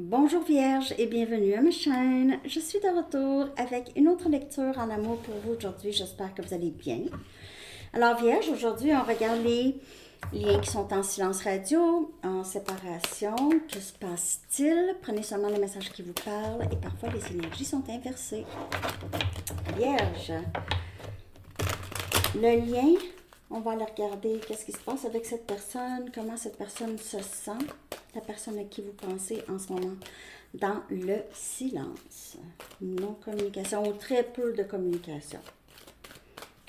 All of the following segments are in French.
Bonjour Vierge et bienvenue à ma chaîne. Je suis de retour avec une autre lecture en amour pour vous aujourd'hui. J'espère que vous allez bien. Alors Vierge, aujourd'hui on regarde les liens qui sont en silence radio, en séparation. Que se passe-t-il? Prenez seulement les messages qui vous parlent et parfois les énergies sont inversées. Vierge, le lien, on va aller regarder qu'est-ce qui se passe avec cette personne, comment cette personne se sent, la personne à qui vous pensez en ce moment, dans le silence. Non-communication ou très peu de communication.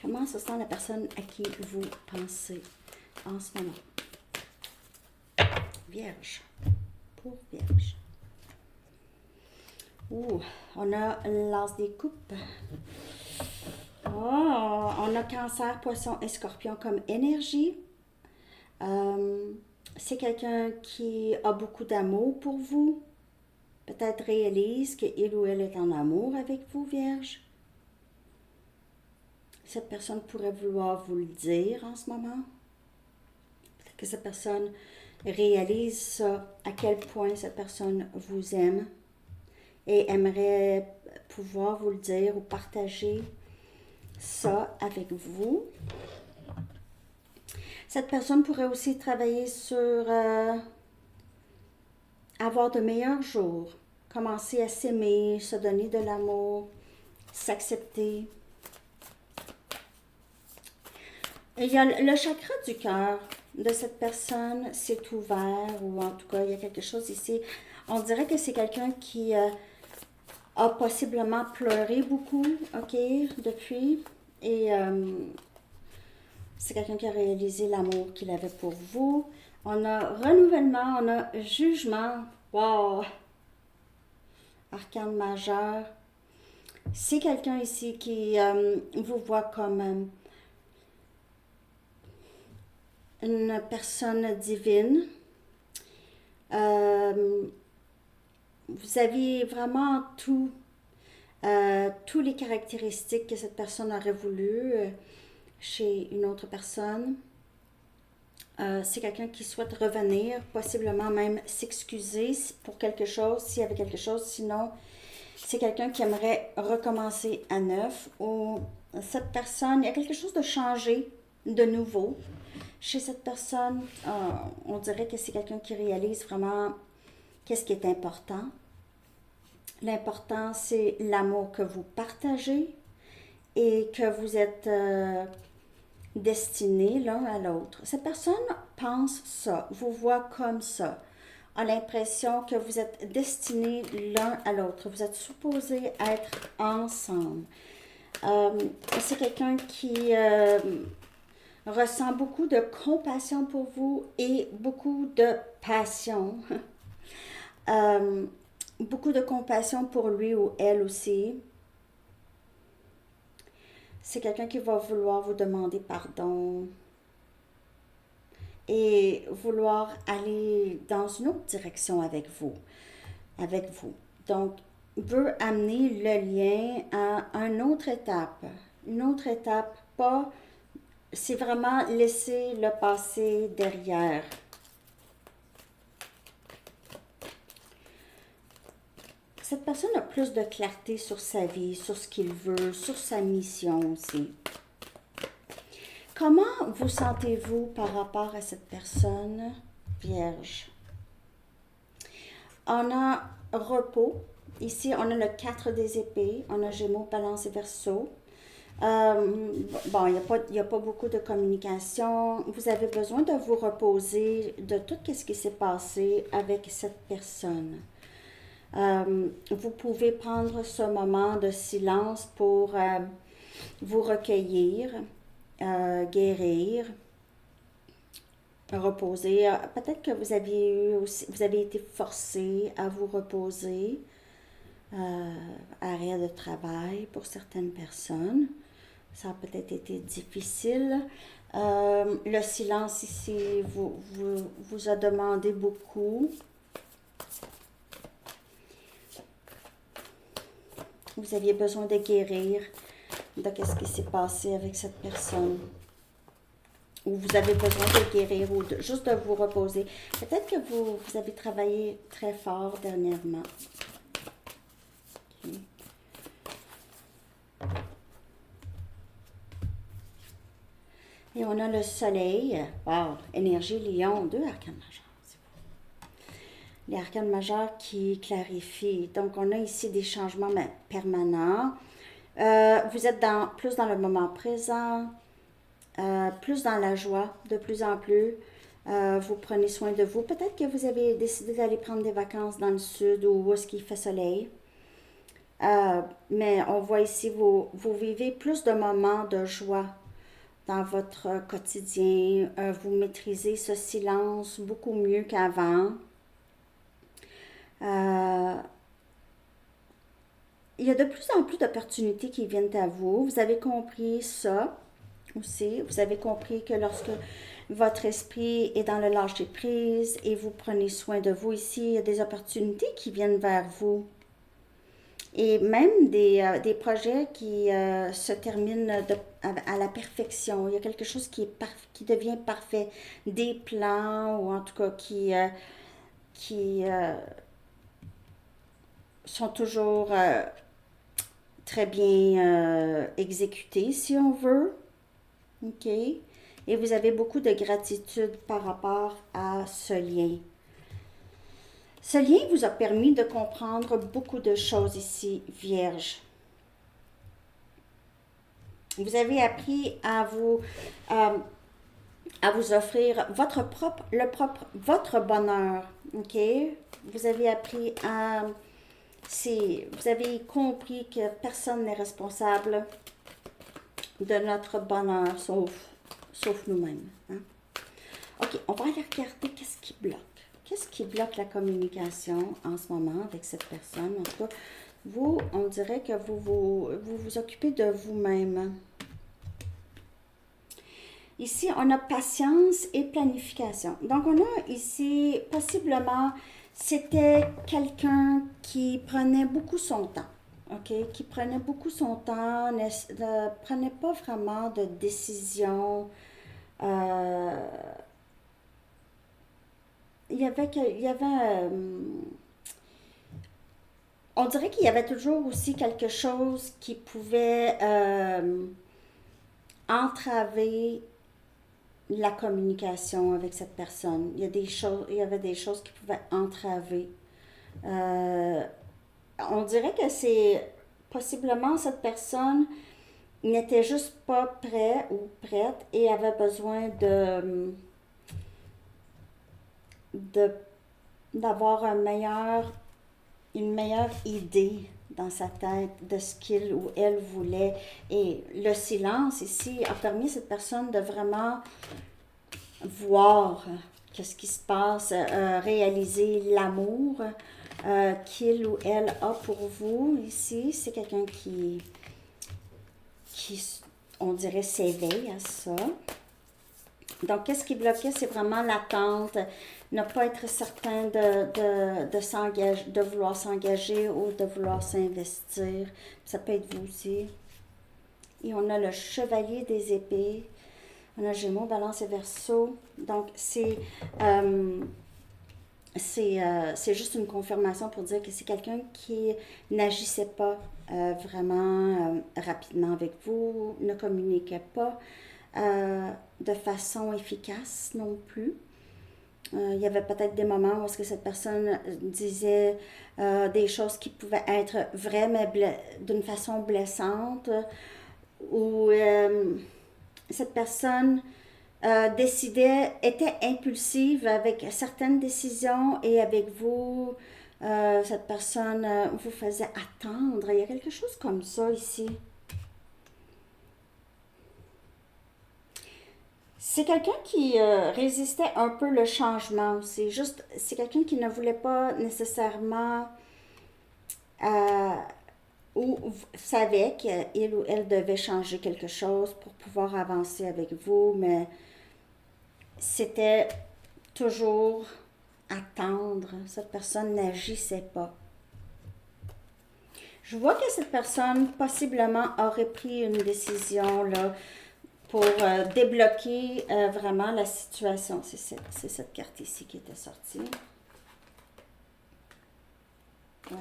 Comment se sent la personne à qui vous pensez en ce moment? Vierge, pour Vierge. Ouh, on a l'as des coupes. Oh, on a Cancer, Poisson et Scorpion comme énergie. C'est quelqu'un qui a beaucoup d'amour pour vous. Peut-être réalise qu'il ou elle est en amour avec vous, Vierge. Cette personne pourrait vouloir vous le dire en ce moment. Peut-être que cette personne réalise ça, à quel point cette personne vous aime et aimerait pouvoir vous le dire ou partager ça avec vous. Cette personne pourrait aussi travailler sur avoir de meilleurs jours, commencer à s'aimer, se donner de l'amour, s'accepter. Il y a le chakra du cœur de cette personne s'est ouvert, ou en tout cas, il y a quelque chose ici. On dirait que c'est quelqu'un qui a possiblement pleuré beaucoup, ok, depuis. Et c'est quelqu'un qui a réalisé l'amour qu'il avait pour vous. On a renouvellement, on a jugement. Wow! Arcane majeur. C'est quelqu'un ici qui vous voit comme une personne divine. Vous avez vraiment tous les caractéristiques que cette personne aurait voulu chez une autre personne. C'est quelqu'un qui souhaite revenir, possiblement même s'excuser pour quelque chose, s'il y avait quelque chose. Sinon, c'est quelqu'un qui aimerait recommencer à neuf. Ou cette personne, il y a quelque chose de changé, de nouveau. Chez cette personne, on dirait que c'est quelqu'un qui réalise vraiment qu'est-ce qui est important. L'important, c'est l'amour que vous partagez et que vous êtes destinés l'un à l'autre. Cette personne pense ça, vous voit comme ça, a l'impression que vous êtes destinés l'un à l'autre. Vous êtes supposés être ensemble. C'est quelqu'un qui ressent beaucoup de compassion pour vous et beaucoup de passion. Beaucoup de compassion pour lui ou elle aussi. C'est quelqu'un qui va vouloir vous demander pardon et vouloir aller dans une autre direction avec vous. Donc, veut amener le lien à une autre étape. Une autre étape, pas... C'est vraiment laisser le passé derrière. Cette personne a plus de clarté sur sa vie, sur ce qu'il veut, sur sa mission aussi. Comment vous sentez-vous par rapport à cette personne, Vierge? On a repos. Ici, on a le 4 des épées. On a Gémeaux, Balance et Verseau. Bon, il n'y a pas beaucoup de communication. Vous avez besoin de vous reposer de tout ce qui s'est passé avec cette personne. Vous pouvez prendre ce moment de silence pour vous recueillir, guérir, reposer. Peut-être que vous avez été forcé à vous reposer, arrêt de travail pour certaines personnes. Ça a peut-être été difficile. Le silence ici vous a demandé beaucoup. Vous aviez besoin de guérir de ce qui s'est passé avec cette personne. ou vous avez besoin de guérir ou juste de vous reposer. Peut-être que vous avez travaillé très fort dernièrement. Okay. Et on a le soleil. Wow, énergie lion, 2 arcanes majeurs. Les arcanes majeurs qui clarifient. Donc, on a ici des changements permanents. Vous êtes plus dans le moment présent, plus dans la joie, de plus en plus. Vous prenez soin de vous. Peut-être que vous avez décidé d'aller prendre des vacances dans le sud ou où est-ce qu'il fait soleil. Mais on voit ici, vous vivez plus de moments de joie dans votre quotidien. Vous maîtrisez ce silence beaucoup mieux qu'avant. Il y a de plus en plus d'opportunités qui viennent à vous. Vous avez compris ça aussi. Vous avez compris que lorsque votre esprit est dans le lâcher-prise et vous prenez soin de vous ici, il y a des opportunités qui viennent vers vous. Et même des projets qui se terminent à la perfection. Il y a quelque chose qui devient parfait. Des plans, ou en tout cas qui sont toujours très bien exécutés, si on veut. OK? Et vous avez beaucoup de gratitude par rapport à ce lien. Ce lien vous a permis de comprendre beaucoup de choses ici, Vierge. Vous avez appris à vous offrir votre bonheur. OK? Vous avez appris vous avez compris que personne n'est responsable de notre bonheur, sauf nous-mêmes. Hein? OK, on va aller regarder qu'est-ce qui bloque. Qu'est-ce qui bloque la communication en ce moment avec cette personne? En tout cas, vous, on dirait que vous occupez de vous-même. Ici, on a patience et planification. Donc, on a ici, possiblement, c'était quelqu'un qui prenait beaucoup son temps. OK? Qui prenait beaucoup son temps, ne prenait pas vraiment de décision. Il y avait on dirait qu'il y avait toujours aussi quelque chose qui pouvait entraver la communication avec cette personne. Il y avait des choses qui pouvaient entraver. On dirait que c'est possiblement cette personne n'était juste pas prêt ou prête et avait besoin d'avoir une meilleure idée dans sa tête de ce qu'il ou elle voulait. Et le silence ici a permis à cette personne de vraiment voir qu'est-ce qui se passe, réaliser l'amour qu'il ou elle a pour vous. Ici, c'est quelqu'un qui, on dirait, s'éveille à ça. Donc, qu'est-ce qui bloquait? C'est vraiment l'attente, ne pas être certain de vouloir s'engager ou de vouloir s'investir. Ça peut être vous aussi. Et on a le chevalier des épées. On a Gémeaux, Balance et Verseau. Donc, c'est juste une confirmation pour dire que c'est quelqu'un qui n'agissait pas vraiment rapidement avec vous, ne communiquait pas de façon efficace non plus. Il y avait peut-être des moments où est-ce que cette personne disait des choses qui pouvaient être vraies, mais d'une façon blessante, ou cette personne était impulsive avec certaines décisions et avec vous, cette personne vous faisait attendre. Il y a quelque chose comme ça ici. C'est quelqu'un qui résistait un peu le changement. C'est quelqu'un qui ne voulait pas nécessairement ou savait qu'il ou elle devait changer quelque chose pour pouvoir avancer avec vous, mais c'était toujours attendre. Cette personne n'agissait pas. Je vois que cette personne possiblement aurait pris une décision là, pour débloquer vraiment la situation. C'est cette carte ici qui était sortie. Ouais.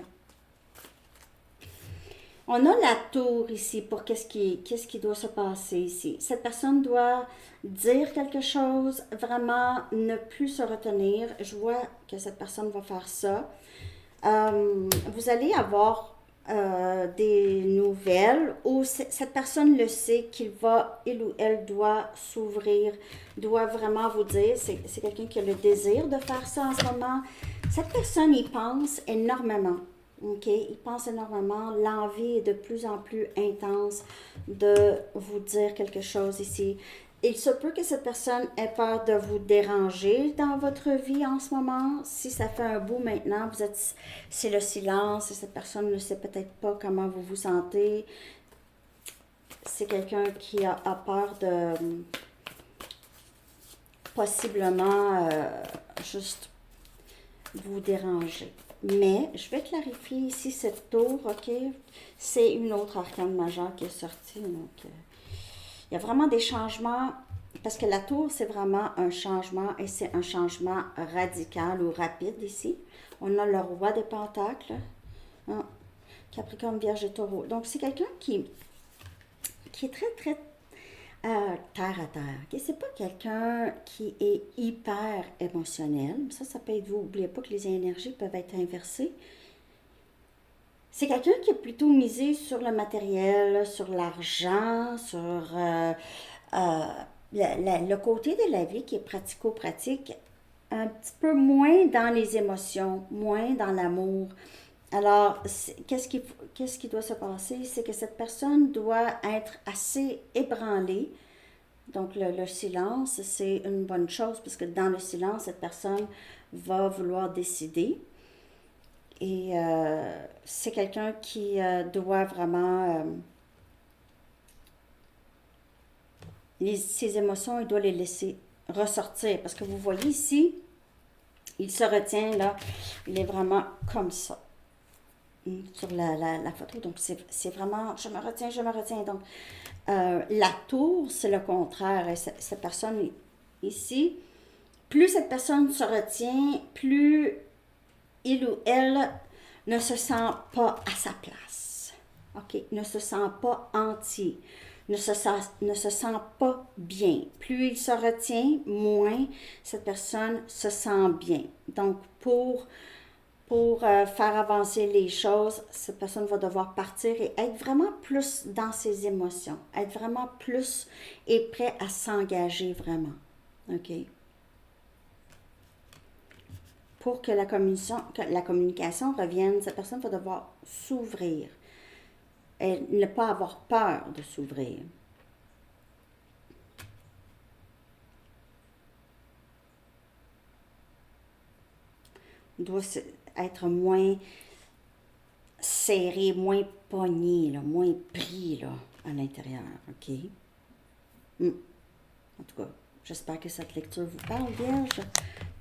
On a la tour ici pour qu'est-ce qui doit se passer ici. Cette personne doit dire quelque chose, vraiment ne plus se retenir. Je vois que cette personne va faire ça. Vous allez avoir des nouvelles où cette personne le sait il ou elle doit s'ouvrir, doit vraiment vous dire, c'est quelqu'un qui a le désir de faire ça en ce moment. Cette personne y pense énormément. OK? Il pense énormément. L'envie est de plus en plus intense de vous dire quelque chose ici. Il se peut que cette personne ait peur de vous déranger dans votre vie en ce moment. Si ça fait un bout maintenant, c'est le silence et cette personne ne sait peut-être pas comment vous vous sentez. C'est quelqu'un qui a peur de possiblement juste vous déranger. Mais je vais clarifier ici cette tour, OK? C'est une autre arcane majeure qui est sortie. Donc, il y a vraiment des changements, parce que la tour, c'est vraiment un changement, et c'est un changement radical ou rapide ici. On a le roi des pentacles, hein? Capricorne, Vierge et Taureau. Donc, c'est quelqu'un qui est très, très terre à terre. Okay? C'est pas quelqu'un qui est hyper émotionnel. Ça peut être vous. N'oubliez pas que les énergies peuvent être inversées. C'est quelqu'un qui est plutôt misé sur le matériel, sur l'argent, sur le côté de la vie qui est pratico-pratique, un petit peu moins dans les émotions, moins dans l'amour. Alors, qu'est-ce qui doit se passer? C'est que cette personne doit être assez ébranlée. Donc, le silence, c'est une bonne chose, parce que dans le silence, cette personne va vouloir décider. Et c'est quelqu'un qui doit vraiment... ses émotions, il doit les laisser ressortir. Parce que vous voyez ici, il se retient là. Il est vraiment comme ça. Sur la photo. Donc, c'est vraiment... Je me retiens, je me retiens. Donc, la tour, c'est le contraire. Et cette personne ici, plus cette personne se retient, plus il ou elle ne se sent pas à sa place. OK? Ne se sent pas entier. Ne se sent pas bien. Plus il se retient, moins cette personne se sent bien. Donc, pour faire avancer les choses, cette personne va devoir partir et être vraiment plus dans ses émotions. Être vraiment plus et prêt à s'engager vraiment. OK? Pour que la communication revienne, cette personne va devoir s'ouvrir et ne pas avoir peur de s'ouvrir. On doit être moins serré, moins pogné, là, moins pris là, à l'intérieur. OK? En tout cas, j'espère que cette lecture vous parle, Vierge.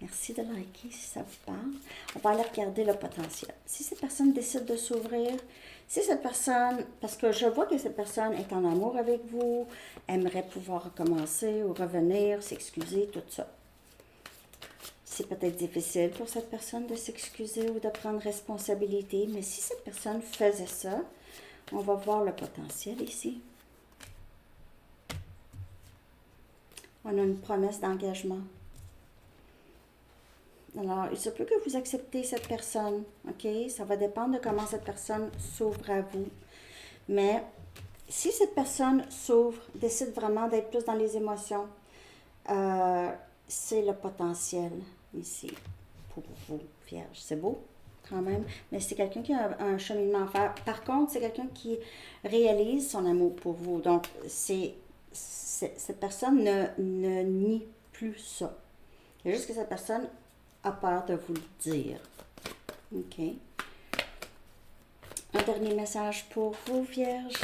Merci de liker si ça vous parle. On va aller regarder le potentiel. Si cette personne décide de s'ouvrir, si cette personne, parce que je vois que cette personne est en amour avec vous, aimerait pouvoir recommencer ou revenir, s'excuser, tout ça. C'est peut-être difficile pour cette personne de s'excuser ou de prendre responsabilité, mais si cette personne faisait ça, on va voir le potentiel ici. On a une promesse d'engagement. Alors, il se peut que vous acceptez cette personne, OK? Ça va dépendre de comment cette personne s'ouvre à vous. Mais si cette personne s'ouvre, décide vraiment d'être plus dans les émotions, c'est le potentiel ici pour vous, Vierge. C'est beau quand même, mais c'est quelqu'un qui a un cheminement à faire. Par contre, c'est quelqu'un qui réalise son amour pour vous. Donc, cette personne ne nie plus ça. Il y a juste que cette personne a peur de vous le dire. OK. Un dernier message pour vous, Vierge.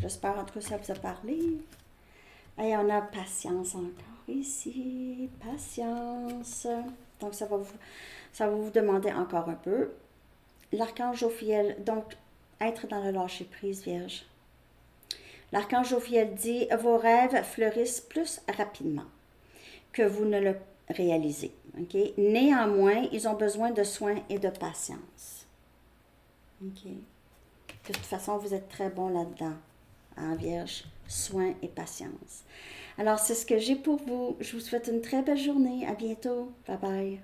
J'espère en tout cas que ça vous a parlé. Et on a patience encore ici. Patience. Donc, ça va vous demander encore un peu. L'archange Ophiel. Donc, être dans le lâcher-prise, Vierge. L'archange Jophiel dit, vos rêves fleurissent plus rapidement que vous ne le réalisez. Okay? Néanmoins, ils ont besoin de soins et de patience. Okay? De toute façon, vous êtes très bon là-dedans, hein, Vierge. Soins et patience. Alors, c'est ce que j'ai pour vous. Je vous souhaite une très belle journée. À bientôt. Bye bye.